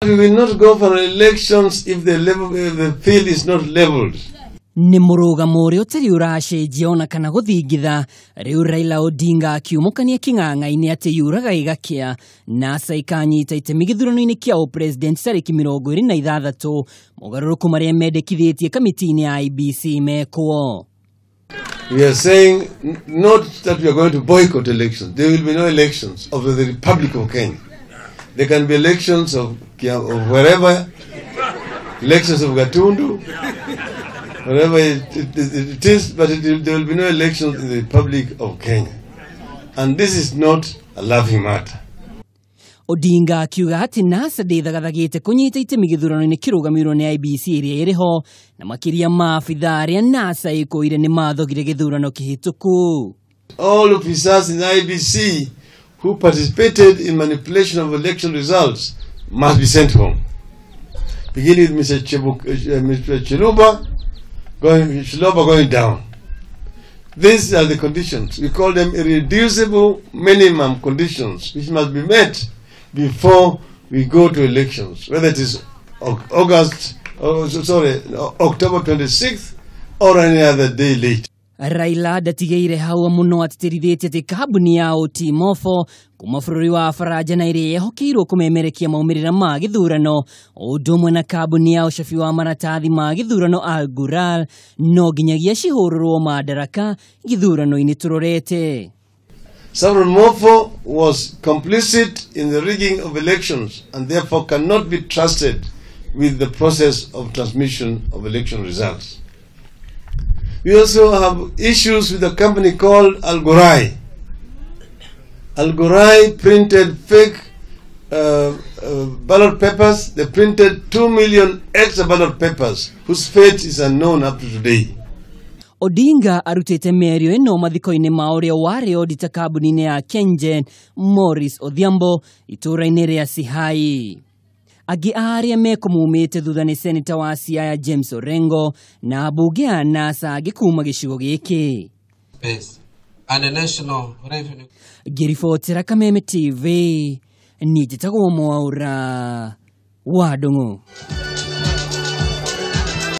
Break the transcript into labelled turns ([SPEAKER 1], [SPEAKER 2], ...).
[SPEAKER 1] We will not go for elections if the field is not leveled.
[SPEAKER 2] Ni murugamo uria utari uracenjia ona kana guthingitha riu Raila Odinga akiumukania king'ang'a-ini ati yuraga igakia NASA ikanyita itemi githurano-ini kia president tariki 26 mugaruruku maria mendekithitie kamiti-ini ya IEBC mekwo.
[SPEAKER 1] We are saying not that we are going to boycott elections. There will be no elections of the Republic of Kenya. There can be elections of wherever, elections of Gatundu, whatever it is, but there will be no elections in the Republic of Kenya. And this is not a laughing matter.
[SPEAKER 2] Odinga akiuga ati NASA ndithagathagite kunyita itemi githurano-ini kirugamirwo ni IEBC iria iriho na makiria maabitha aria NASA ikuire ni mathogire githurano kihituku.
[SPEAKER 1] All officers in IEBC who participated in manipulation of election results must be sent home. Beginning with Mr. Chiluba going down. These are the conditions. We call them irreducible minimum conditions which must be met before we go to elections, whether it is October 26th or any other day late.
[SPEAKER 2] Raila ndatigeire hau muno atitirithetie ati kambuni ya Otimofo kuma bururi wa Faraja na iria yehokeirwo kumemerekia maumirira ma githurano undu umwe na kambuni ya ucabi wa maratathi ma githurano Al Ghurair no nginyagia cihururwo madaraka githurano-ini turorete.
[SPEAKER 1] Samuel Mofo was complicit in the rigging of elections and therefore cannot be trusted with the process of transmission of election results. We also have issues with a company called Al Ghurair. Al Ghurair printed fake ballot papers. They printed 2 million extra ballot papers whose fate is unknown up to today.
[SPEAKER 2] Odinga arutete merio eno mathiko-ini ma uria wari odita kambuni-ini ya KenGen Morris Odhiambo itura-ini ria Sihai. Agi aria mekumumite thutha ni senator wa Siaya James Orengo na abunge a NASA agikuma gicigo giki.
[SPEAKER 3] And the national revenue.
[SPEAKER 2] Giribotera Kameme TV ni njitagwo Mwaura wa Ndung'u.